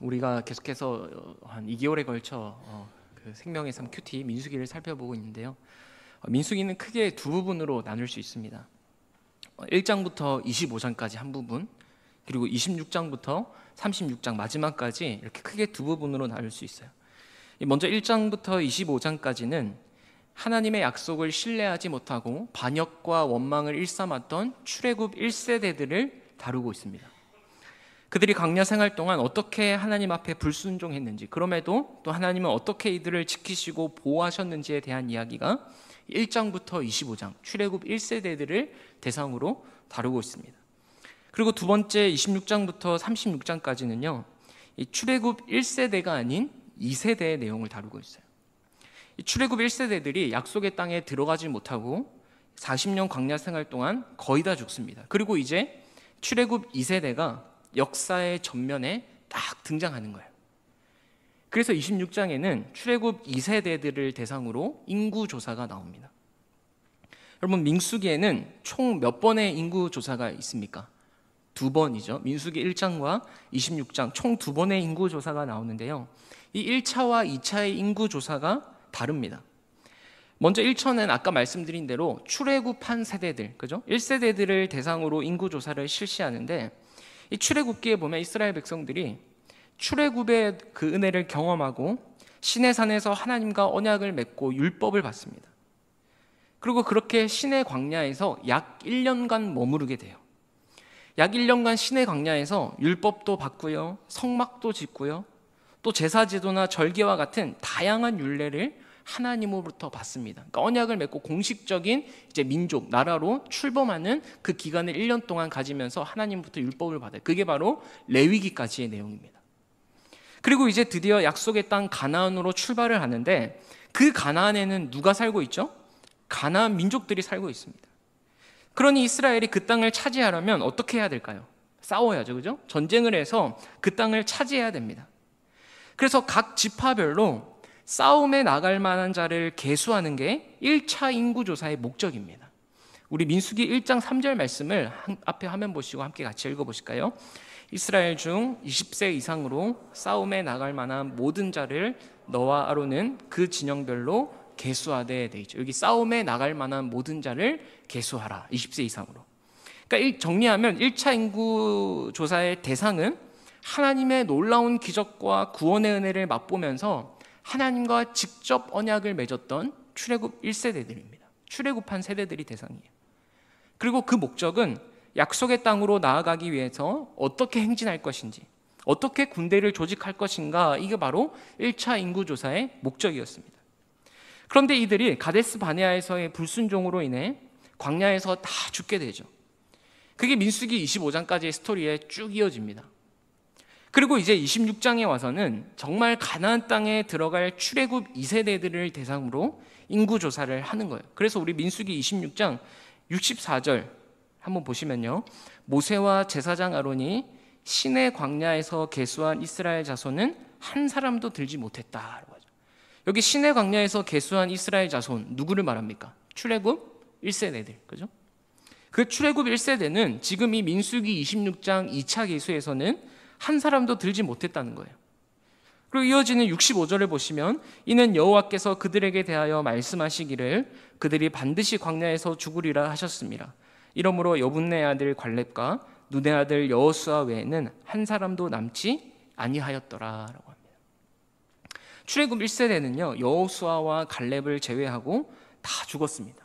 우리가 계속해서 한 2개월에 걸쳐 그 생명의 삶 큐티 민수기를 살펴보고 있는데요. 민수기는 크게 두 부분으로 나눌 수 있습니다. 1장부터 25장까지 한 부분, 그리고 26장부터 36장 마지막까지 이렇게 크게 두 부분으로 나눌 수 있어요. 먼저 1장부터 25장까지는 하나님의 약속을 신뢰하지 못하고 반역과 원망을 일삼았던 출애굽 1세대들을 다루고 있습니다. 그들이 광야 생활 동안 어떻게 하나님 앞에 불순종했는지, 그럼에도 또 하나님은 어떻게 이들을 지키시고 보호하셨는지에 대한 이야기가 1장부터 25장 출애굽 1세대들을 대상으로 다루고 있습니다. 그리고 두 번째 26장부터 36장까지는요, 이 출애굽 1세대가 아닌 2세대의 내용을 다루고 있어요. 이 출애굽 1세대들이 약속의 땅에 들어가지 못하고 40년 광야 생활 동안 거의 다 죽습니다. 그리고 이제 출애굽 2세대가 역사의 전면에 딱 등장하는 거예요. 그래서 26장에는 출애굽 2세대들을 대상으로 인구조사가 나옵니다. 여러분, 민수기에는 총 몇 번의 인구조사가 있습니까? 2번이죠. 민수기 1장과 26장 총 2번의 인구조사가 나오는데요, 이 1차와 2차의 인구조사가 다릅니다. 먼저 1차는 아까 말씀드린 대로 출애굽한 세대들, 그죠? 1세대들을 대상으로 인구조사를 실시하는데, 이 출애굽기에 보면 이스라엘 백성들이 출애굽의 그 은혜를 경험하고 시내산에서 하나님과 언약을 맺고 율법을 받습니다. 그리고 그렇게 시내 광야에서 약 1년간 머무르게 돼요. 약 1년간 시내 광야에서 율법도 받고요, 성막도 짓고요, 또 제사제도나 절기와 같은 다양한 율례를 하나님으로부터 받습니다. 그러니까 언약을 맺고 공식적인 이제 민족, 나라로 출범하는 그 기간을 1년 동안 가지면서 하나님부터 율법을 받아요. 그게 바로 레위기까지의 내용입니다. 그리고 이제 드디어 약속의 땅 가나안으로 출발을 하는데, 그 가나안에는 누가 살고 있죠? 가나안 민족들이 살고 있습니다. 그러니 이스라엘이 그 땅을 차지하려면 어떻게 해야 될까요? 싸워야죠, 그죠? 전쟁을 해서 그 땅을 차지해야 됩니다. 그래서 각 지파별로 싸움에 나갈 만한 자를 계수하는 게 1차 인구조사의 목적입니다. 우리 민수기 1장 3절 말씀을 앞에 화면 보시고 함께 같이 읽어보실까요? 이스라엘 중 20세 이상으로 싸움에 나갈 만한 모든 자를 너와 아론은 그 진영별로 계수하되 돼 있죠. 여기 싸움에 나갈 만한 모든 자를 계수하라, 20세 이상으로. 그러니까 정리하면 1차 인구조사의 대상은 하나님의 놀라운 기적과 구원의 은혜를 맛보면서 하나님과 직접 언약을 맺었던 출애굽 1세대들입니다. 출애굽한 세대들이 대상이에요. 그리고 그 목적은 약속의 땅으로 나아가기 위해서 어떻게 행진할 것인지, 어떻게 군대를 조직할 것인가, 이게 바로 1차 인구조사의 목적이었습니다. 그런데 이들이 가데스 바네아에서의 불순종으로 인해 광야에서 다 죽게 되죠. 그게 민수기 25장까지의 스토리에 쭉 이어집니다. 그리고 이제 26장에 와서는 정말 가나안 땅에 들어갈 출애굽 2세대들을 대상으로 인구조사를 하는 거예요. 그래서 우리 민수기 26장 64절 한번 보시면요, 모세와 제사장 아론이 시내 광야에서 계수한 이스라엘 자손은 한 사람도 들지 못했다라고 하죠. 여기 시내 광야에서 계수한 이스라엘 자손, 누구를 말합니까? 출애굽 1세대들, 그죠? 그 출애굽 1세대는 지금 이 민수기 26장 2차 계수에서는 한 사람도 들지 못했다는 거예요. 그리고 이어지는 65절을 보시면, 이는 여호와께서 그들에게 대하여 말씀하시기를 그들이 반드시 광야에서 죽으리라 하셨습니다. 이러므로 여분네 아들 갈렙과 눈의 아들 여호수아 외에는 한 사람도 남지 아니하였더라라고 합니다. 출애굽 1세대는요, 여호수아와 갈렙을 제외하고 다 죽었습니다.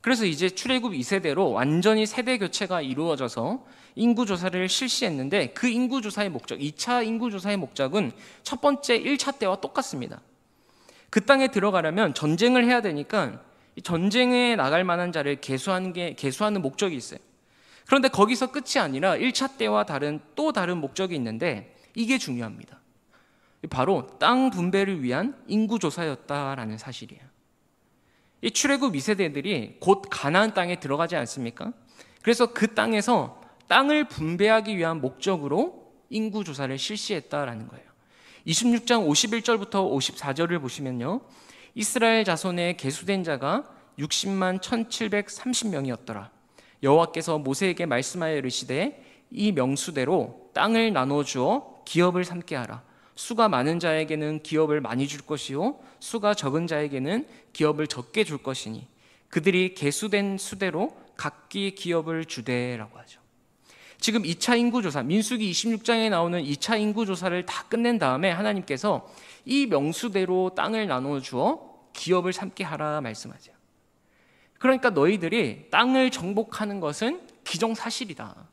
그래서 이제 출애굽 2세대로 완전히 세대 교체가 이루어져서 인구조사를 실시했는데, 그 인구조사의 목적, 2차 인구조사의 목적은 첫 번째 1차 때와 똑같습니다. 그 땅에 들어가려면 전쟁을 해야 되니까 전쟁에 나갈 만한 자를 계수하는 목적이 있어요. 그런데 거기서 끝이 아니라 1차 때와 또 다른 목적이 있는데, 이게 중요합니다. 바로 땅 분배를 위한 인구조사였다라는 사실이에요. 이 출애굽 2세대들이 곧 가나안 땅에 들어가지 않습니까? 그래서 그 땅에서 땅을 분배하기 위한 목적으로 인구조사를 실시했다라는 거예요. 26장 51절부터 54절을 보시면요, 이스라엘 자손에 계수된 자가 60만 1730명이었더라. 여호와께서 모세에게 말씀하여 이르시되 이 명수대로 땅을 나눠 주어 기업을 삼게 하라. 수가 많은 자에게는 기업을 많이 줄 것이요 수가 적은 자에게는 기업을 적게 줄 것이니 그들이 계수된 수대로 각기 기업을 주되라고 하죠. 지금 2차 인구조사, 민수기 26장에 나오는 2차 인구조사를 다 끝낸 다음에 하나님께서 이 명수대로 땅을 나눠주어 기업을 삼게 하라 말씀하죠. 그러니까 너희들이 땅을 정복하는 것은 기정사실이다.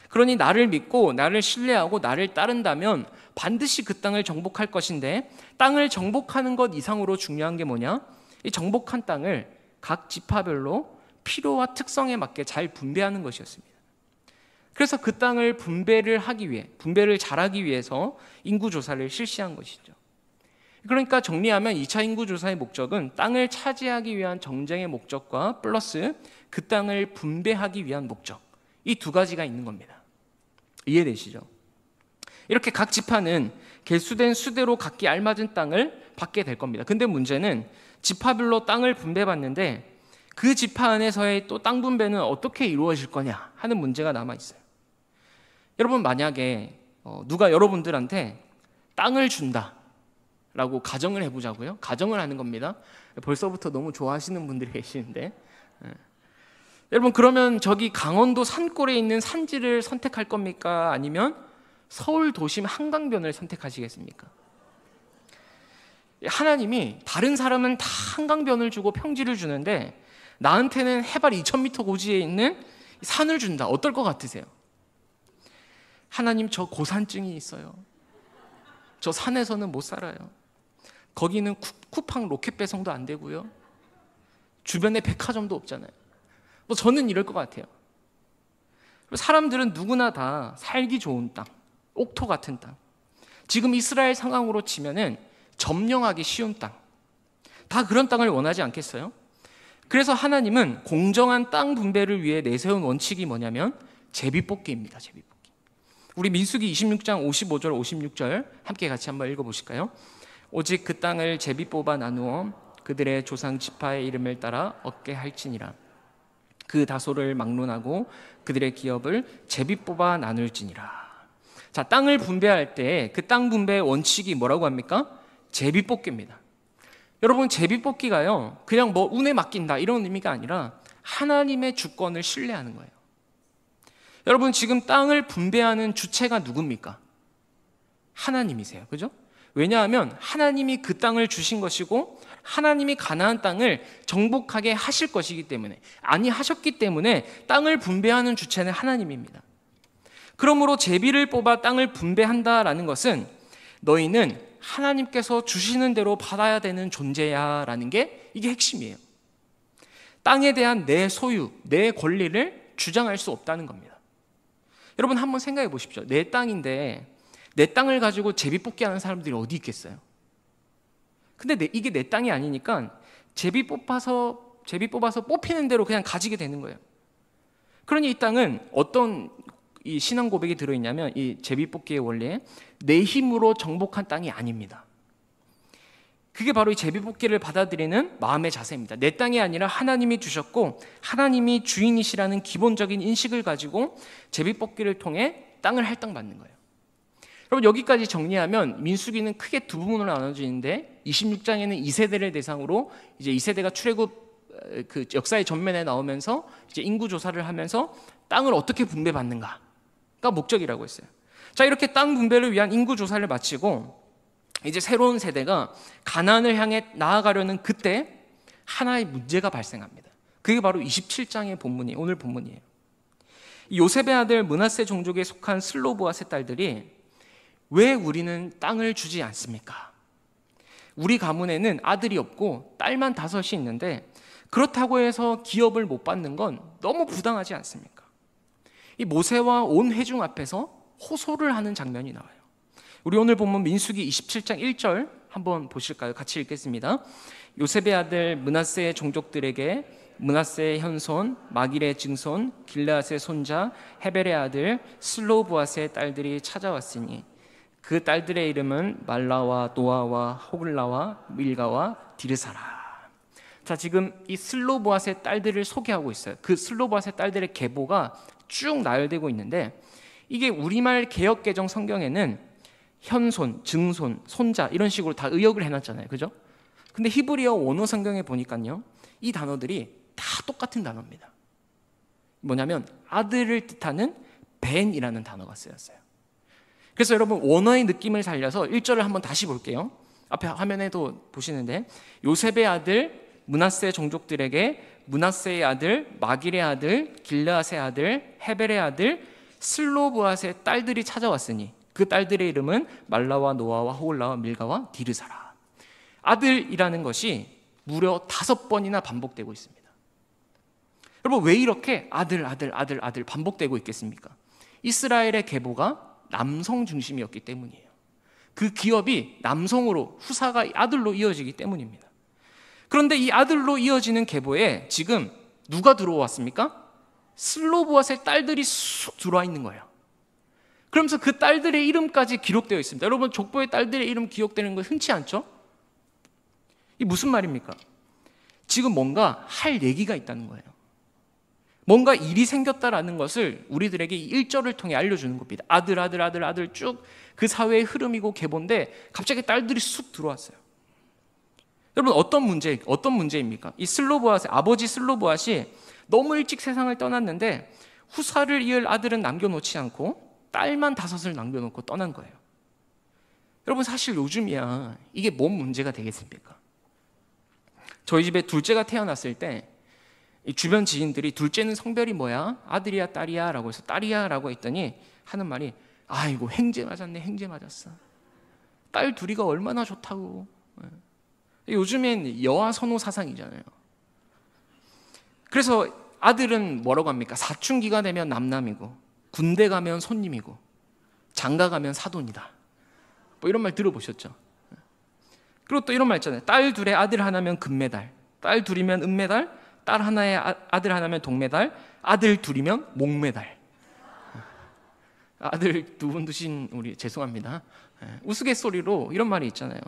그러니 나를 믿고 나를 신뢰하고 나를 따른다면 반드시 그 땅을 정복할 것인데, 땅을 정복하는 것 이상으로 중요한 게 뭐냐? 이 정복한 땅을 각 지파별로 필요와 특성에 맞게 잘 분배하는 것이었습니다. 그래서 그 땅을 분배를 하기 위해, 분배를 잘하기 위해서 인구조사를 실시한 것이죠. 그러니까 정리하면 2차 인구조사의 목적은 땅을 차지하기 위한 정쟁의 목적과 플러스 그 땅을 분배하기 위한 목적, 이 두 가지가 있는 겁니다. 이해되시죠? 이렇게 각 지파는 계수된 수대로 각기 알맞은 땅을 받게 될 겁니다. 근데 문제는 지파별로 땅을 분배받는데 그 지파 안에서의 또 땅 분배는 어떻게 이루어질 거냐 하는 문제가 남아 있어요. 여러분, 만약에 누가 여러분들한테 땅을 준다 라고 가정을 해보자고요. 가정을 하는 겁니다. 벌써부터 너무 좋아하시는 분들이 계시는데, 여러분, 그러면 저기 강원도 산골에 있는 산지를 선택할 겁니까? 아니면 서울 도심 한강변을 선택하시겠습니까? 하나님이 다른 사람은 다 한강변을 주고 평지를 주는데 나한테는 해발 2000m 고지에 있는 산을 준다. 어떨 것 같으세요? 하나님, 저 고산증이 있어요. 저 산에서는 못 살아요. 거기는 쿠팡 로켓 배송도 안 되고요. 주변에 백화점도 없잖아요. 뭐 저는 이럴 것 같아요. 사람들은 누구나 다 살기 좋은 땅, 옥토 같은 땅, 지금 이스라엘 상황으로 치면은 점령하기 쉬운 땅, 다 그런 땅을 원하지 않겠어요? 그래서 하나님은 공정한 땅 분배를 위해 내세운 원칙이 뭐냐면 제비뽑기입니다. 제비뽑기. 우리 민수기 26장 55절 56절 함께 같이 한번 읽어보실까요? 오직 그 땅을 제비 뽑아 나누어 그들의 조상 지파의 이름을 따라 얻게 할지니라. 그 다소를 막론하고 그들의 기업을 제비 뽑아 나눌지니라. 자, 땅을 분배할 때 그 땅 분배의 원칙이 뭐라고 합니까? 제비뽑기입니다. 여러분, 제비뽑기가요 그냥 뭐 운에 맡긴다 이런 의미가 아니라 하나님의 주권을 신뢰하는 거예요. 여러분, 지금 땅을 분배하는 주체가 누굽니까? 하나님이세요. 그죠? 왜냐하면 하나님이 그 땅을 주신 것이고 하나님이 가나안 땅을 정복하게 하실 것이기 때문에, 아니 하셨기 때문에 땅을 분배하는 주체는 하나님입니다. 그러므로 제비를 뽑아 땅을 분배한다라는 것은 너희는 하나님께서 주시는 대로 받아야 되는 존재야 라는 게 이게 핵심이에요. 땅에 대한 내 소유, 내 권리를 주장할 수 없다는 겁니다. 여러분, 한번 생각해 보십시오. 내 땅인데 내 땅을 가지고 제비 뽑기 하는 사람들이 어디 있겠어요? 근데 이게 내 땅이 아니니까 제비 뽑아서 뽑히는 대로 그냥 가지게 되는 거예요. 그러니 이 땅은 어떤 이 신앙 고백이 들어있냐면 이 제비 뽑기의 원리에 내 힘으로 정복한 땅이 아닙니다. 그게 바로 이 제비 뽑기를 받아들이는 마음의 자세입니다. 내 땅이 아니라 하나님이 주셨고 하나님이 주인이시라는 기본적인 인식을 가지고 제비 뽑기를 통해 땅을 할당받는 거예요. 여러분, 여기까지 정리하면 민수기는 크게 두 부분으로 나눠지는데 26장에는 2세대를 대상으로 이제 2세대가 출애굽 그 역사의 전면에 나오면서 이제 인구 조사를 하면서 땅을 어떻게 분배받는가가 목적이라고 했어요. 자, 이렇게 땅 분배를 위한 인구 조사를 마치고 이제 새로운 세대가 가나안을 향해 나아가려는 그때 하나의 문제가 발생합니다. 그게 바로 27장의 본문이에요. 오늘 본문이에요. 요셉의 아들 므낫세 종족에 속한 슬로브앗의 딸들이 왜 우리는 땅을 주지 않습니까? 우리 가문에는 아들이 없고 딸만 5이 있는데 그렇다고 해서 기업을 못 받는 건 너무 부당하지 않습니까? 이 모세와 온 회중 앞에서 호소를 하는 장면이 나와요. 우리 오늘 본문 민수기 27장 1절 한번 보실까요? 같이 읽겠습니다. 요셉의 아들 므낫세의 종족들에게 므낫세의 현손, 마길의 증손, 길르앗의 손자, 헤벨의 아들 슬로브앗의 딸들이 찾아왔으니 그 딸들의 이름은 말라와 노아와 호글라와 밀가와 디르사라. 자, 지금 이 슬로브앗의 딸들을 소개하고 있어요. 그 슬로브앗의 딸들의 계보가 쭉 나열되고 있는데 이게 우리말 개역개정 성경에는 현손, 증손, 손자 이런 식으로 다 의역을 해놨잖아요. 그죠? 근데 히브리어 원어 성경에 보니까요, 이 단어들이 다 똑같은 단어입니다. 뭐냐면 아들을 뜻하는 벤이라는 단어가 쓰였어요. 그래서 여러분 원어의 느낌을 살려서 1절을 한번 다시 볼게요. 앞에 화면에도 보시는데, 요셉의 아들 므낫세 종족들에게 므낫세의 아들 마길의 아들 길르앗의 아들 헤벨의 아들 슬로브앗의 딸들이 찾아왔으니 그 딸들의 이름은 말라와 노아와 호울라와 밀가와 디르사라. 아들이라는 것이 무려 5번이나 반복되고 있습니다. 여러분 왜 이렇게 아들 반복되고 있겠습니까? 이스라엘의 계보가 남성 중심이었기 때문이에요. 그 기업이 남성으로, 후사가 아들로 이어지기 때문입니다. 그런데 이 아들로 이어지는 계보에 지금 누가 들어왔습니까? 슬로브앗의 딸들이 쑥 들어와 있는 거예요. 그러면서 그 딸들의 이름까지 기록되어 있습니다. 여러분 족보의 딸들의 이름 기록되는 거 흔치 않죠? 이게 무슨 말입니까? 지금 뭔가 할 얘기가 있다는 거예요. 뭔가 일이 생겼다라는 것을 우리들에게 이 1절을 통해 알려주는 겁니다. 아들 쭉 그 사회의 흐름이고 계보인데 갑자기 딸들이 쑥 들어왔어요. 여러분 어떤 문제입니까? 이 슬로브앗의 아버지 슬로브앗이 너무 일찍 세상을 떠났는데 후사를 이을 아들은 남겨놓지 않고 딸만 5을 남겨놓고 떠난 거예요. 여러분 사실 요즘이야 이게 뭔 문제가 되겠습니까? 저희 집에 둘째가 태어났을 때 이 주변 지인들이 둘째는 성별이 뭐야? 아들이야 딸이야? 라고 해서 딸이야 라고 했더니 하는 말이, 아이고 횡재 맞았네, 횡재 맞았어. 딸 둘이가 얼마나 좋다고. 요즘엔 여아 선호 사상이잖아요. 그래서 아들은 뭐라고 합니까? 사춘기가 되면 남남이고 군대 가면 손님이고 장가 가면 사돈이다. 뭐 이런 말 들어보셨죠? 그리고 또 이런 말 있잖아요. 딸 둘에 아들 하나면 금메달, 딸 둘이면 은메달, 딸 하나에 아들 하나면 동메달, 아들 둘이면 목메달. 아들 2분 두신 우리 죄송합니다. 우스갯소리로 이런 말이 있잖아요.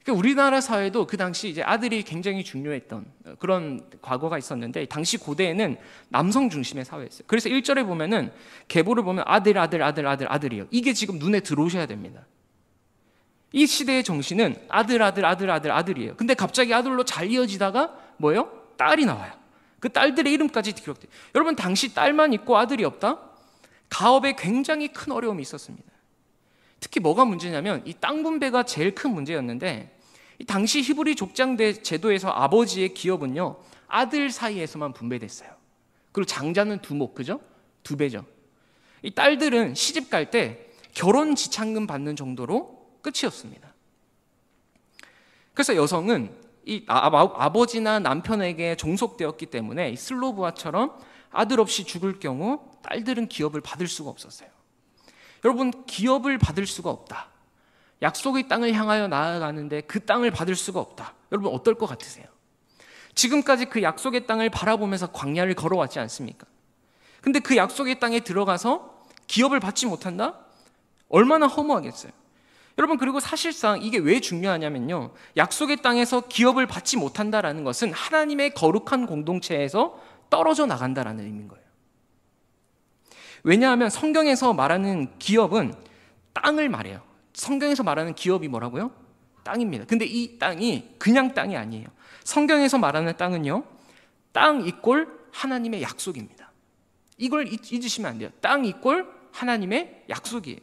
그러니까 우리나라 사회도 그 당시 이제 아들이 굉장히 중요했던 그런 과거가 있었는데, 당시 고대에는 남성 중심의 사회였어요. 그래서 1절에 보면은 계보를 보면 아들이에요. 이게 지금 눈에 들어오셔야 됩니다. 이 시대의 정신은 아들이에요. 근데 갑자기 아들로 잘 이어지다가 뭐예요? 딸이 나와요. 그 딸들의 이름까지 기록돼요. 여러분 당시 딸만 있고 아들이 없다? 가업에 굉장히 큰 어려움이 있었습니다. 특히 뭐가 문제냐면 이 땅 분배가 제일 큰 문제였는데, 이 당시 히브리 족장 제도에서 아버지의 기업은요 아들 사이에서만 분배됐어요. 그리고 장자는 2목, 그죠? 2배죠. 이 딸들은 시집 갈 때 결혼 지참금 받는 정도로 끝이었습니다. 그래서 여성은 이 아버지나 남편에게 종속되었기 때문에 슬로브아처럼 아들 없이 죽을 경우 딸들은 기업을 받을 수가 없었어요. 여러분 기업을 받을 수가 없다, 약속의 땅을 향하여 나아가는데 그 땅을 받을 수가 없다, 여러분 어떨 것 같으세요? 지금까지 그 약속의 땅을 바라보면서 광야를 걸어왔지 않습니까? 근데 그 약속의 땅에 들어가서 기업을 받지 못한다? 얼마나 허무하겠어요. 여러분 그리고 사실상 이게 왜 중요하냐면요, 약속의 땅에서 기업을 받지 못한다라는 것은 하나님의 거룩한 공동체에서 떨어져 나간다라는 의미인 거예요. 왜냐하면 성경에서 말하는 기업은 땅을 말해요. 성경에서 말하는 기업이 뭐라고요? 땅입니다. 근데 이 땅이 그냥 땅이 아니에요. 성경에서 말하는 땅은요, 땅 이꼴 하나님의 약속입니다. 이걸 잊으시면 안 돼요. 땅 이꼴 하나님의 약속이에요.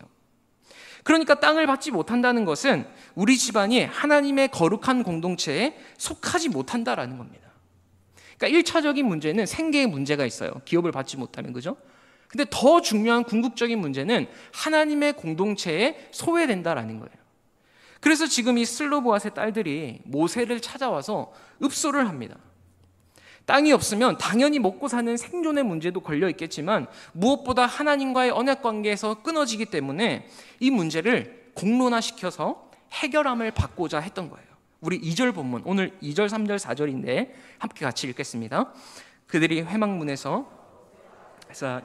그러니까 땅을 받지 못한다는 것은 우리 집안이 하나님의 거룩한 공동체에 속하지 못한다라는 겁니다. 그러니까 1차적인 문제는 생계의 문제가 있어요. 기업을 받지 못하면, 그죠? 근데 더 중요한 궁극적인 문제는 하나님의 공동체에 소외된다라는 거예요. 그래서 지금 이 슬로브앗의 딸들이 모세를 찾아와서 읍소를 합니다. 땅이 없으면 당연히 먹고 사는 생존의 문제도 걸려 있겠지만 무엇보다 하나님과의 언약 관계에서 끊어지기 때문에 이 문제를 공론화시켜서 해결함을 받고자 했던 거예요. 우리 2절 본문, 오늘 2절, 3절, 4절인데 함께 같이 읽겠습니다. 그들이 회막문에서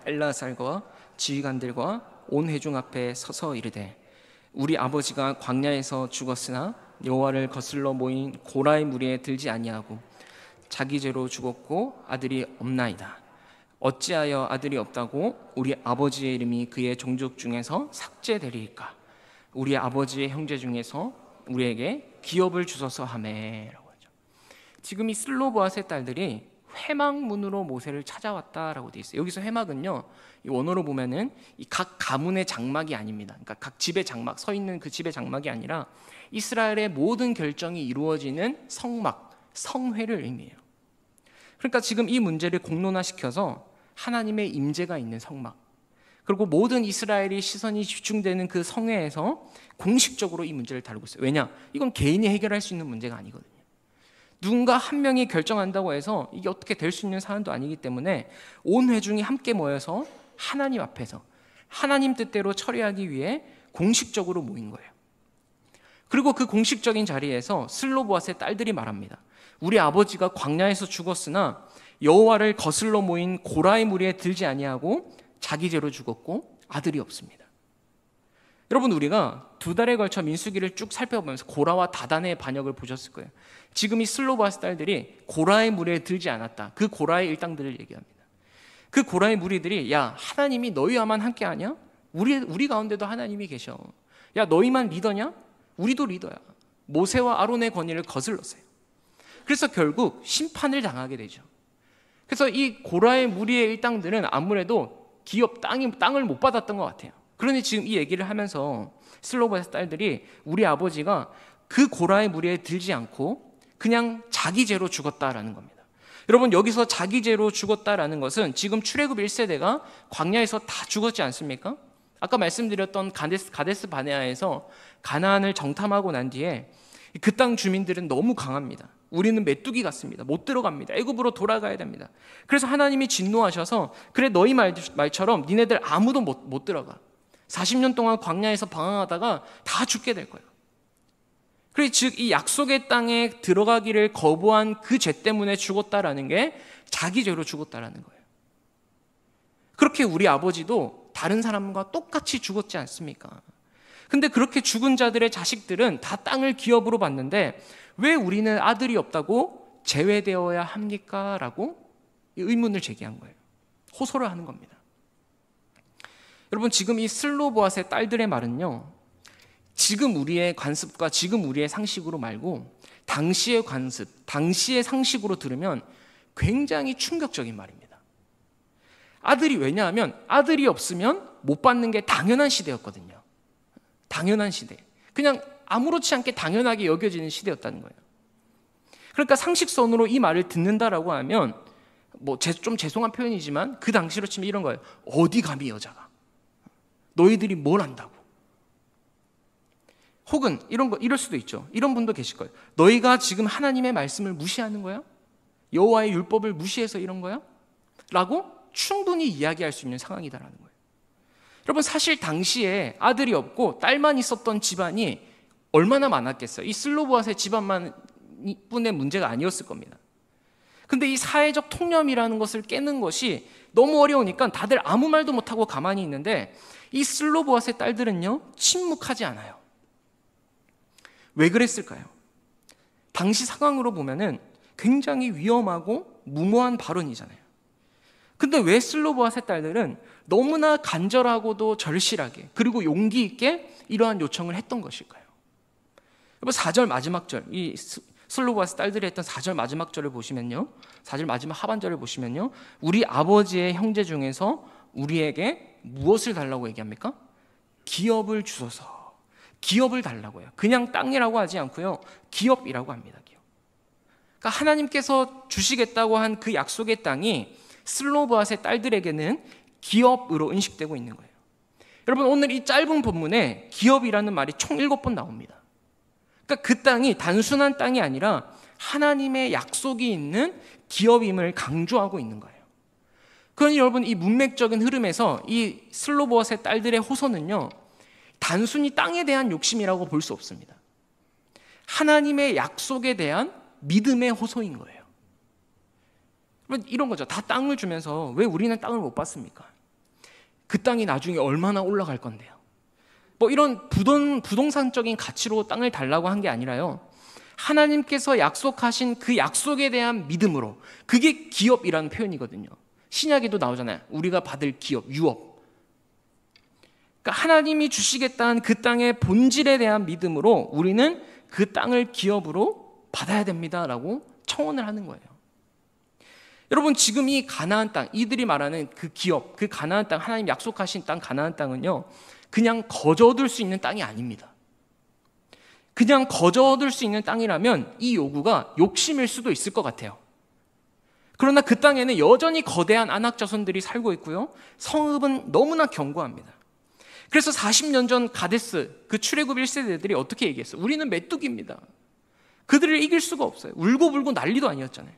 엘라살과 지휘관들과 온 회중 앞에 서서 이르되, 우리 아버지가 광야에서 죽었으나 여호와를 거슬러 모인 고라의 무리에 들지 아니하고 자기 죄로 죽었고 아들이 없나이다. 어찌하여 아들이 없다고 우리 아버지의 이름이 그의 종족 중에서 삭제되리까? 우리 아버지의 형제 중에서 우리에게 기업을 주소서 하매라고 하죠. 지금 이 슬로보앗의 딸들이 회막문으로 모세를 찾아왔다라고 돼 있어요. 여기서 회막은요, 이 원어로 보면은 이 각 가문의 장막이 아닙니다. 그러니까 각 집의 장막, 서 있는 그 집의 장막이 아니라 이스라엘의 모든 결정이 이루어지는 성막, 성회를 의미해요. 그러니까 지금 이 문제를 공론화시켜서 하나님의 임재가 있는 성막, 그리고 모든 이스라엘의 시선이 집중되는 그 성회에서 공식적으로 이 문제를 다루고 있어요. 왜냐? 이건 개인이 해결할 수 있는 문제가 아니거든요. 누군가 한 명이 결정한다고 해서 이게 어떻게 될 수 있는 사안도 아니기 때문에 온 회중이 함께 모여서 하나님 앞에서 하나님 뜻대로 처리하기 위해 공식적으로 모인 거예요. 그리고 그 공식적인 자리에서 슬로보앗의 딸들이 말합니다. 우리 아버지가 광야에서 죽었으나 여호와를 거슬러 모인 고라의 무리에 들지 아니하고 자기 죄로 죽었고 아들이 없습니다. 여러분, 우리가 2달에 걸쳐 민수기를 쭉 살펴보면서 고라와 다단의 반역을 보셨을 거예요. 지금 이 슬로바스 딸들이 고라의 무리에 들지 않았다. 그 고라의 일당들을 얘기합니다. 그 고라의 무리들이 야, 하나님이 너희와만 함께하냐? 우리 가운데도 하나님이 계셔. 야, 너희만 리더냐? 우리도 리더야. 모세와 아론의 권위를 거슬렀어요. 그래서 결국 심판을 당하게 되죠. 그래서 이 고라의 무리의 일당들은 아무래도 기업 땅을 못 받았던 것 같아요. 그러니 지금 이 얘기를 하면서 슬로바스 딸들이 우리 아버지가 그 고라의 무리에 들지 않고 그냥 자기 죄로 죽었다라는 겁니다. 여러분, 여기서 자기 죄로 죽었다라는 것은 지금 출애굽 1세대가 광야에서 다 죽었지 않습니까? 아까 말씀드렸던 가데스 바네아에서 가나안을 정탐하고 난 뒤에 그 땅 주민들은 너무 강합니다. 우리는 메뚜기 같습니다. 못 들어갑니다. 애굽으로 돌아가야 됩니다. 그래서 하나님이 진노하셔서 그래, 너희 말처럼 니네들 아무도 못 들어가. 40년 동안 광야에서 방황하다가 다 죽게 될 거예요. 그래서 즉 이 약속의 땅에 들어가기를 거부한 그 죄 때문에 죽었다라는 게 자기 죄로 죽었다라는 거예요. 그렇게 우리 아버지도 다른 사람과 똑같이 죽었지 않습니까? 근데 그렇게 죽은 자들의 자식들은 다 땅을 기업으로 받는데 왜 우리는 아들이 없다고 제외되어야 합니까? 라고 의문을 제기한 거예요. 호소를 하는 겁니다. 여러분, 지금 이 슬로보앗의 딸들의 말은요, 지금 우리의 관습과 지금 우리의 상식으로 말고 당시의 관습, 당시의 상식으로 들으면 굉장히 충격적인 말입니다. 왜냐하면 아들이 없으면 못 받는 게 당연한 시대였거든요. 당연한 시대. 그냥 아무렇지 않게 당연하게 여겨지는 시대였다는 거예요. 그러니까 상식선으로 이 말을 듣는다라고 하면 좀 죄송한 표현이지만 그 당시로 치면 이런 거예요. 어디 감히 여자가. 너희들이 뭘 안다고. 혹은 이럴 수도 있죠. 이런 분도 계실 거예요. 너희가 지금 하나님의 말씀을 무시하는 거야? 여호와의 율법을 무시해서 이런 거야? 라고 충분히 이야기할 수 있는 상황이다라는 거예요. 여러분, 사실 당시에 아들이 없고 딸만 있었던 집안이 얼마나 많았겠어요. 이 슬로보앗의 집안만 뿐의 문제가 아니었을 겁니다. 근데 이 사회적 통념이라는 것을 깨는 것이 너무 어려우니까 다들 아무 말도 못하고 가만히 있는데 이 슬로보앗의 딸들은요, 침묵하지 않아요. 왜 그랬을까요? 당시 상황으로 보면은 굉장히 위험하고 무모한 발언이잖아요. 근데 왜 슬로보앗의 딸들은 너무나 간절하고도 절실하게 그리고 용기 있게 이러한 요청을 했던 것일까요? 4절 마지막 절, 이 슬로보앗의 딸들이 했던 4절 마지막 절을 보시면요, 4절 마지막 하반절을 보시면요, 우리 아버지의 형제 중에서 우리에게 무엇을 달라고 얘기합니까? 기업을 주소서. 기업을 달라고 해요. 그냥 땅이라고 하지 않고요, 기업이라고 합니다. 기업. 그러니까 하나님께서 주시겠다고 한 그 약속의 땅이 슬로보앗의 딸들에게는 기업으로 인식되고 있는 거예요. 여러분, 오늘 이 짧은 본문에 기업이라는 말이 총 7번 나옵니다. 그러니까 그 땅이 단순한 땅이 아니라 하나님의 약속이 있는 기업임을 강조하고 있는 거예요. 그러니 여러분, 이 문맥적인 흐름에서 이 슬로보앗의 딸들의 호소는요, 단순히 땅에 대한 욕심이라고 볼 수 없습니다. 하나님의 약속에 대한 믿음의 호소인 거예요. 이런 거죠. 다 땅을 주면서 왜 우리는 땅을 못 받습니까? 그 땅이 나중에 얼마나 올라갈 건데요. 이런 부동산적인 가치로 땅을 달라고 한 게 아니라요, 하나님께서 약속하신 그 약속에 대한 믿음으로, 그게 기업이라는 표현이거든요. 신약에도 나오잖아요. 우리가 받을 기업, 유업. 그러니까 하나님이 주시겠다는 그 땅의 본질에 대한 믿음으로 우리는 그 땅을 기업으로 받아야 됩니다라고 청원을 하는 거예요. 여러분, 지금 이 가나안 땅, 이들이 말하는 그 기업, 그 가나안 땅, 하나님 약속하신 땅 가나안 땅은요, 그냥 거저들 수 있는 땅이 아닙니다. 그냥 거저들 수 있는 땅이라면 이 요구가 욕심일 수도 있을 것 같아요. 그러나 그 땅에는 여전히 거대한 아낙 자손들이 살고 있고요, 성읍은 너무나 견고합니다. 그래서 40년 전 가데스 그 출애굽 1세대들이 어떻게 얘기했어요? 우리는 메뚜기입니다. 그들을 이길 수가 없어요. 울고불고 난리도 아니었잖아요.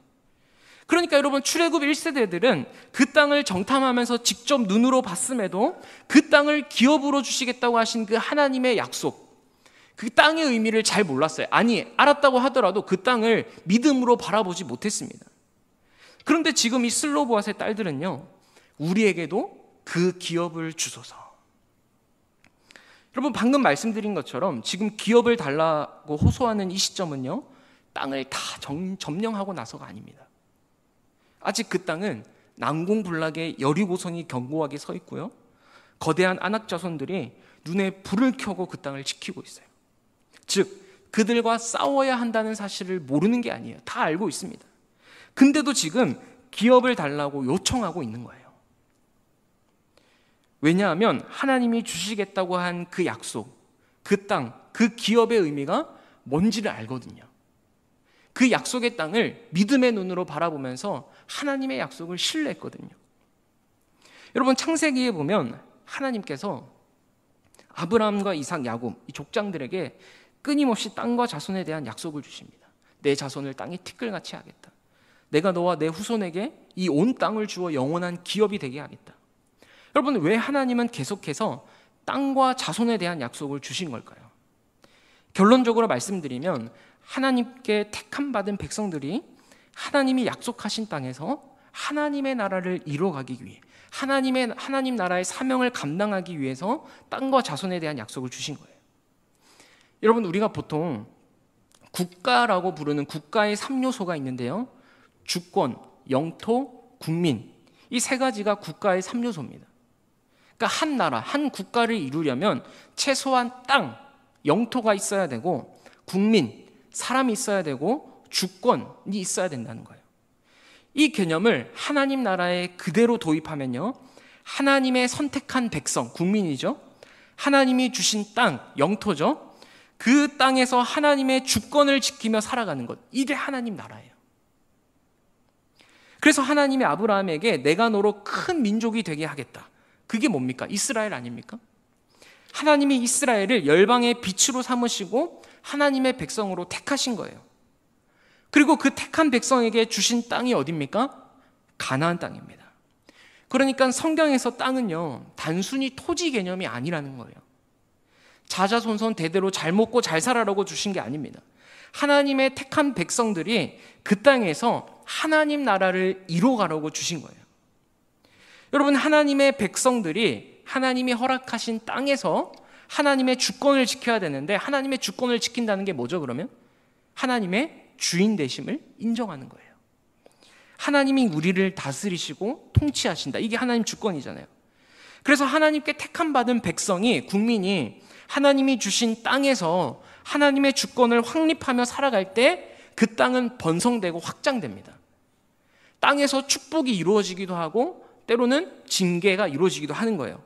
그러니까 여러분, 출애굽 1세대들은 그 땅을 정탐하면서 직접 눈으로 봤음에도 그 땅을 기업으로 주시겠다고 하신 그 하나님의 약속, 그 땅의 의미를 잘 몰랐어요. 아니, 알았다고 하더라도 그 땅을 믿음으로 바라보지 못했습니다. 그런데 지금 이 슬로보앗의 딸들은요, 우리에게도 그 기업을 주소서. 여러분, 방금 말씀드린 것처럼 지금 기업을 달라고 호소하는 이 시점은요, 땅을 다 점령하고 나서가 아닙니다. 아직 그 땅은 난공불락의 여리고성이 견고하게 서 있고요, 거대한 아낙 자손들이 눈에 불을 켜고 그 땅을 지키고 있어요. 즉, 그들과 싸워야 한다는 사실을 모르는 게 아니에요. 다 알고 있습니다. 근데도 지금 기업을 달라고 요청하고 있는 거예요. 왜냐하면 하나님이 주시겠다고 한 그 약속, 그 땅, 그 기업의 의미가 뭔지를 알거든요. 그 약속의 땅을 믿음의 눈으로 바라보면서 하나님의 약속을 신뢰했거든요. 여러분, 창세기에 보면 하나님께서 아브라함과 이삭, 야곱 이 족장들에게 끊임없이 땅과 자손에 대한 약속을 주십니다. 내 자손을 땅에 티끌같이 하겠다. 내가 너와 내 후손에게 이 온 땅을 주어 영원한 기업이 되게 하겠다. 여러분, 왜 하나님은 계속해서 땅과 자손에 대한 약속을 주신 걸까요? 결론적으로 말씀드리면 하나님께 택함받은 백성들이 하나님이 약속하신 땅에서 하나님의 나라를 이루어가기 위해, 하나님 나라의 사명을 감당하기 위해서 땅과 자손에 대한 약속을 주신 거예요. 여러분, 우리가 보통 국가라고 부르는 국가의 3요소가 있는데요, 주권, 영토, 국민, 이 세 가지가 국가의 3요소입니다. 그러니까 한 나라, 한 국가를 이루려면 최소한 땅, 영토가 있어야 되고, 국민, 사람이 있어야 되고, 주권이 있어야 된다는 거예요. 이 개념을 하나님 나라에 그대로 도입하면요, 하나님의 선택한 백성, 국민이죠, 하나님이 주신 땅, 영토죠, 그 땅에서 하나님의 주권을 지키며 살아가는 것, 이게 하나님 나라예요. 그래서 하나님이 아브라함에게 내가 너로 큰 민족이 되게 하겠다. 그게 뭡니까? 이스라엘 아닙니까? 하나님이 이스라엘을 열방의 빛으로 삼으시고 하나님의 백성으로 택하신 거예요. 그리고 그 택한 백성에게 주신 땅이 어디입니까? 가나안 땅입니다. 그러니까 성경에서 땅은요, 단순히 토지 개념이 아니라는 거예요. 자자손손 대대로 잘 먹고 잘 살아라고 주신 게 아닙니다. 하나님의 택한 백성들이 그 땅에서 하나님 나라를 이루어가라고 주신 거예요. 여러분, 하나님의 백성들이 하나님이 허락하신 땅에서 하나님의 주권을 지켜야 되는데, 하나님의 주권을 지킨다는 게 뭐죠? 그러면 하나님의 주인 되심을 인정하는 거예요. 하나님이 우리를 다스리시고 통치하신다, 이게 하나님 주권이잖아요. 그래서 하나님께 택함받은 백성이, 국민이 하나님이 주신 땅에서 하나님의 주권을 확립하며 살아갈 때 그 땅은 번성되고 확장됩니다. 땅에서 축복이 이루어지기도 하고 때로는 징계가 이루어지기도 하는 거예요.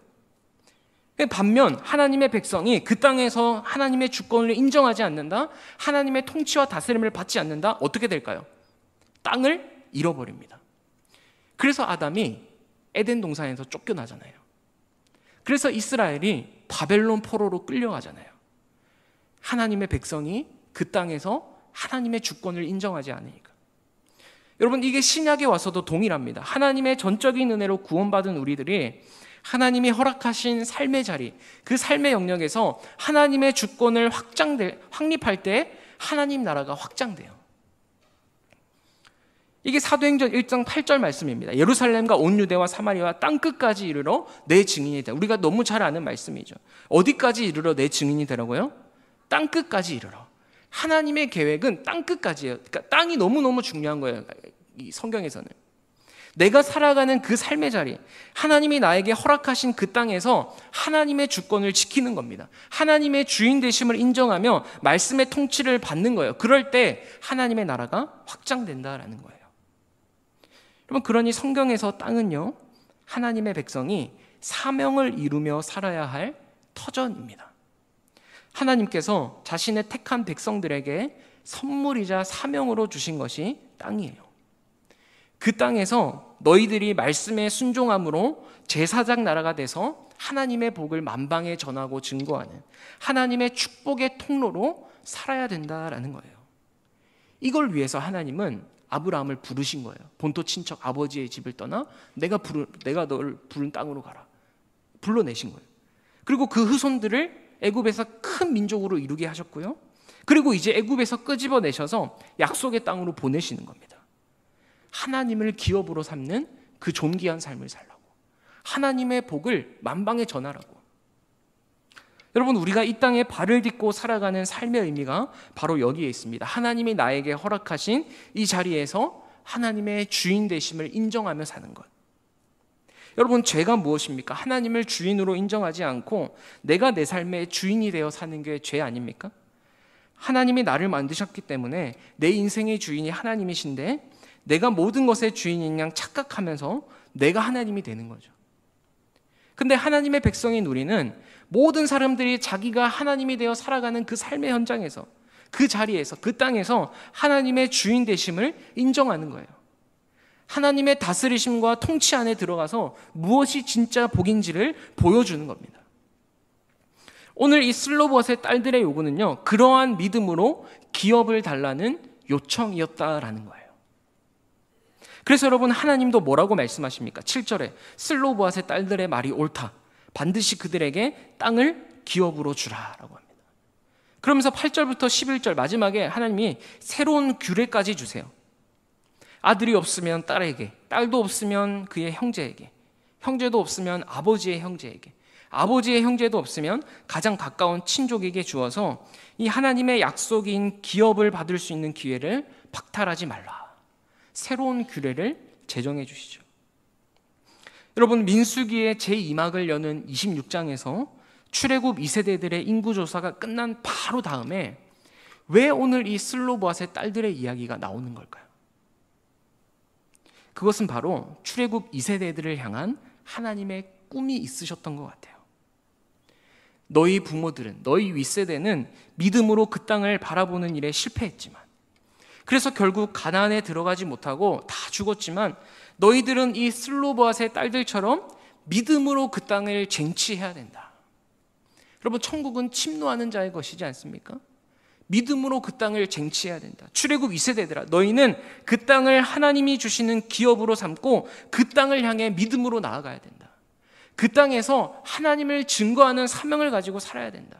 반면 하나님의 백성이 그 땅에서 하나님의 주권을 인정하지 않는다, 하나님의 통치와 다스림을 받지 않는다, 어떻게 될까요? 땅을 잃어버립니다. 그래서 아담이 에덴 동산에서 쫓겨나잖아요. 그래서 이스라엘이 바벨론 포로로 끌려가잖아요. 하나님의 백성이 그 땅에서 하나님의 주권을 인정하지 않으니까. 여러분, 이게 신약에 와서도 동일합니다. 하나님의 전적인 은혜로 구원받은 우리들이 하나님이 허락하신 삶의 자리, 그 삶의 영역에서 하나님의 주권을 확립할 때 하나님 나라가 확장돼요. 이게 사도행전 1장 8절 말씀입니다. 예루살렘과 온 유대와 사마리아와 땅끝까지 이르러 내 증인이 되라. 우리가 너무 잘 아는 말씀이죠. 어디까지 이르러 내 증인이 되라고요? 땅끝까지 이르러. 하나님의 계획은 땅끝까지예요. 그러니까 땅이 너무너무 중요한 거예요, 이 성경에서는. 내가 살아가는 그 삶의 자리, 하나님이 나에게 허락하신 그 땅에서 하나님의 주권을 지키는 겁니다. 하나님의 주인 되심을 인정하며 말씀의 통치를 받는 거예요. 그럴 때 하나님의 나라가 확장된다라는 거예요. 여러분, 그러니 성경에서 땅은요, 하나님의 백성이 사명을 이루며 살아야 할 터전입니다. 하나님께서 자신의 택한 백성들에게 선물이자 사명으로 주신 것이 땅이에요. 그 땅에서 너희들이 말씀에 순종함으로 제사장 나라가 돼서 하나님의 복을 만방에 전하고 증거하는 하나님의 축복의 통로로 살아야 된다라는 거예요. 이걸 위해서 하나님은 아브라함을 부르신 거예요. 본토 친척 아버지의 집을 떠나 내가 너를 부른 땅으로 가라. 불러내신 거예요. 그리고 그 후손들을 애굽에서 큰 민족으로 이루게 하셨고요. 그리고 이제 애굽에서 끄집어내셔서 약속의 땅으로 보내시는 겁니다. 하나님을 기업으로 삼는 그 존귀한 삶을 살라고, 하나님의 복을 만방에 전하라고. 여러분, 우리가 이 땅에 발을 딛고 살아가는 삶의 의미가 바로 여기에 있습니다. 하나님이 나에게 허락하신 이 자리에서 하나님의 주인 되심을 인정하며 사는 것. 여러분, 죄가 무엇입니까? 하나님을 주인으로 인정하지 않고 내가 내 삶의 주인이 되어 사는 게 죄 아닙니까? 하나님이 나를 만드셨기 때문에 내 인생의 주인이 하나님이신데 내가 모든 것의 주인인 양 착각하면서 내가 하나님이 되는 거죠. 근데 하나님의 백성인 우리는 모든 사람들이 자기가 하나님이 되어 살아가는 그 삶의 현장에서, 그 자리에서, 그 땅에서 하나님의 주인 되심을 인정하는 거예요. 하나님의 다스리심과 통치 안에 들어가서 무엇이 진짜 복인지를 보여주는 겁니다. 오늘 이 슬로봇의 딸들의 요구는요, 그러한 믿음으로 기업을 달라는 요청이었다라는 거예요. 그래서 여러분, 하나님도 뭐라고 말씀하십니까? 7절에 슬로봇의 딸들의 말이 옳다. 반드시 그들에게 땅을 기업으로 주라라고 합니다. 그러면서 8절부터 11절 마지막에 하나님이 새로운 규례까지 주세요. 아들이 없으면 딸에게, 딸도 없으면 그의 형제에게, 형제도 없으면 아버지의 형제에게, 아버지의 형제도 없으면 가장 가까운 친족에게 주어서 이 하나님의 약속인 기업을 받을 수 있는 기회를 박탈하지 말라. 새로운 규례를 제정해 주시죠. 여러분, 민수기의 제2막을 여는 26장에서 출애굽 2세대들의 인구조사가 끝난 바로 다음에 왜 오늘 이 슬로봇의 딸들의 이야기가 나오는 걸까요? 그것은 바로 출애굽 2세대들을 향한 하나님의 꿈이 있으셨던 것 같아요. 너희 부모들은, 너희 윗세대는 믿음으로 그 땅을 바라보는 일에 실패했지만, 그래서 결국 가나안에 들어가지 못하고 다 죽었지만 너희들은 이 슬로봇의 딸들처럼 믿음으로 그 땅을 쟁취해야 된다. 여러분, 천국은 침노하는 자의 것이지 않습니까? 믿음으로 그 땅을 쟁취해야 된다. 출애굽 2세대들아, 너희는 그 땅을 하나님이 주시는 기업으로 삼고 그 땅을 향해 믿음으로 나아가야 된다. 그 땅에서 하나님을 증거하는 사명을 가지고 살아야 된다.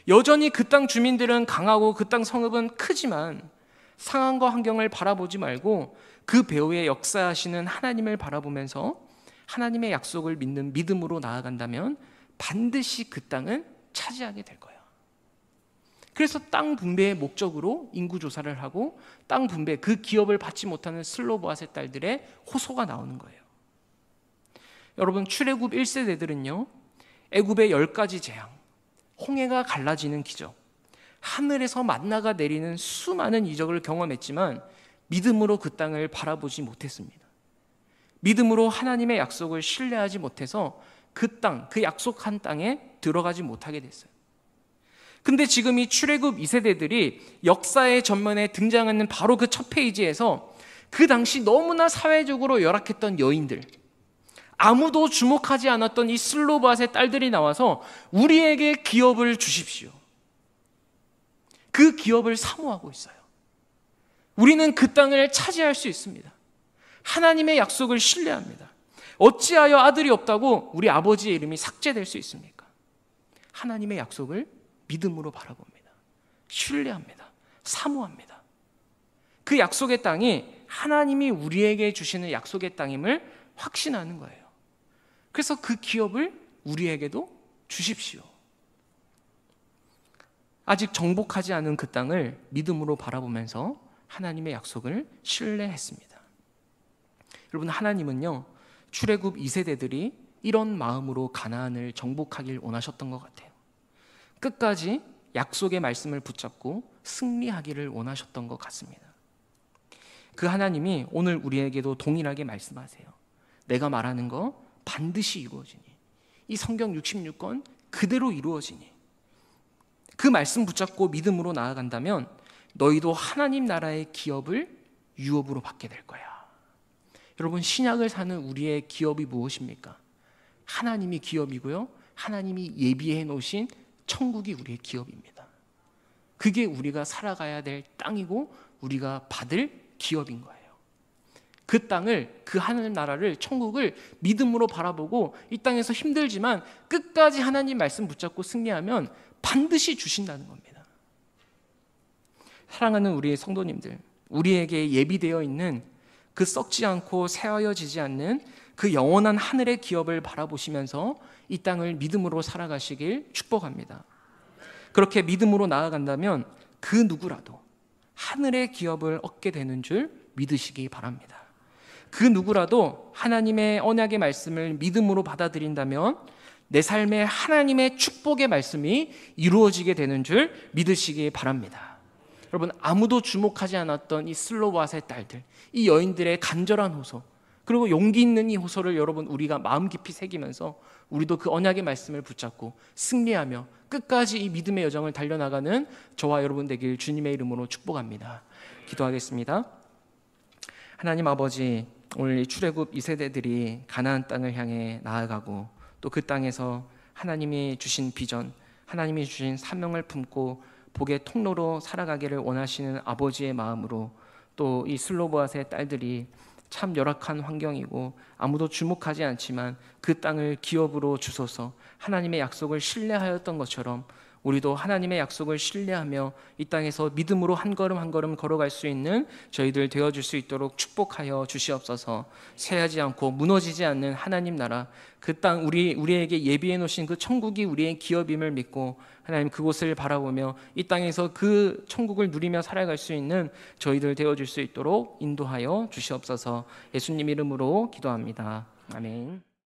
여전히 그 땅 주민들은 강하고 그 땅 성읍은 크지만 상황과 환경을 바라보지 말고 그 배후에 역사하시는 하나님을 바라보면서 하나님의 약속을 믿는 믿음으로 나아간다면 반드시 그 땅은 차지하게 될 거예요. 그래서 땅 분배의 목적으로 인구조사를 하고 땅 분배, 그 기업을 받지 못하는 슬로봇의 딸들의 호소가 나오는 거예요. 여러분, 출애굽 1세대들은요, 애굽의 10가지 재앙, 홍해가 갈라지는 기적, 하늘에서 만나가 내리는 수많은 이적을 경험했지만 믿음으로 그 땅을 바라보지 못했습니다. 믿음으로 하나님의 약속을 신뢰하지 못해서 그 땅, 그 약속한 땅에 들어가지 못하게 됐어요. 근데 지금 이 출애굽 2세대들이 역사의 전면에 등장하는 바로 그 첫 페이지에서 그 당시 너무나 사회적으로 열악했던 여인들, 아무도 주목하지 않았던 이 슬로봇의 딸들이 나와서 우리에게 기업을 주십시오. 그 기업을 사모하고 있어요. 우리는 그 땅을 차지할 수 있습니다. 하나님의 약속을 신뢰합니다. 어찌하여 아들이 없다고 우리 아버지의 이름이 삭제될 수 있습니까? 하나님의 약속을 믿음으로 바라봅니다. 신뢰합니다. 사모합니다. 그 약속의 땅이 하나님이 우리에게 주시는 약속의 땅임을 확신하는 거예요. 그래서 그 기업을 우리에게도 주십시오. 아직 정복하지 않은 그 땅을 믿음으로 바라보면서 하나님의 약속을 신뢰했습니다. 여러분, 하나님은요 출애굽 2세대들이 이런 마음으로 가나안을 정복하길 원하셨던 것 같아요. 끝까지 약속의 말씀을 붙잡고 승리하기를 원하셨던 것 같습니다. 그 하나님이 오늘 우리에게도 동일하게 말씀하세요. 내가 말하는 거 반드시 이루어지니, 이 성경 66권 그대로 이루어지니, 그 말씀 붙잡고 믿음으로 나아간다면 너희도 하나님 나라의 기업을 유업으로 받게 될 거야. 여러분, 신약을 사는 우리의 기업이 무엇입니까? 하나님이 기업이고요, 하나님이 예비해 놓으신 천국이 우리의 기업입니다. 그게 우리가 살아가야 될 땅이고 우리가 받을 기업인 거예요. 그 땅을, 그 하나님 나라를, 천국을 믿음으로 바라보고 이 땅에서 힘들지만 끝까지 하나님 말씀 붙잡고 승리하면 반드시 주신다는 겁니다. 사랑하는 우리의 성도님들, 우리에게 예비되어 있는 그 썩지 않고 새하여지지 않는 그 영원한 하늘의 기업을 바라보시면서 이 땅을 믿음으로 살아가시길 축복합니다. 그렇게 믿음으로 나아간다면 그 누구라도 하늘의 기업을 얻게 되는 줄 믿으시기 바랍니다. 그 누구라도 하나님의 언약의 말씀을 믿음으로 받아들인다면 내 삶에 하나님의 축복의 말씀이 이루어지게 되는 줄 믿으시기 바랍니다. 여러분, 아무도 주목하지 않았던 이 슬로바앗의 딸들, 이 여인들의 간절한 호소, 그리고 용기 있는 이 호소를 여러분 우리가 마음 깊이 새기면서 우리도 그 언약의 말씀을 붙잡고 승리하며 끝까지 이 믿음의 여정을 달려나가는 저와 여러분 되길 주님의 이름으로 축복합니다. 기도하겠습니다. 하나님 아버지, 오늘 이 출애굽 2세대들이 가나안 땅을 향해 나아가고 또 그 땅에서 하나님이 주신 비전, 하나님이 주신 사명을 품고 복의 통로로 살아가기를 원하시는 아버지의 마음으로 또 이 슬로보앗의 딸들이 참 열악한 환경이고 아무도 주목하지 않지만 그 땅을 기업으로 주소서 하나님의 약속을 신뢰하였던 것처럼 우리도 하나님의 약속을 신뢰하며 이 땅에서 믿음으로 한 걸음 한 걸음 걸어갈 수 있는 저희들 되어줄 수 있도록 축복하여 주시옵소서. 쇠하지 않고 무너지지 않는 하나님 나라, 그 땅 우리에게 예비해 놓으신 그 천국이 우리의 기업임을 믿고 하나님 그곳을 바라보며 이 땅에서 그 천국을 누리며 살아갈 수 있는 저희들 되어줄 수 있도록 인도하여 주시옵소서. 예수님 이름으로 기도합니다. 아멘.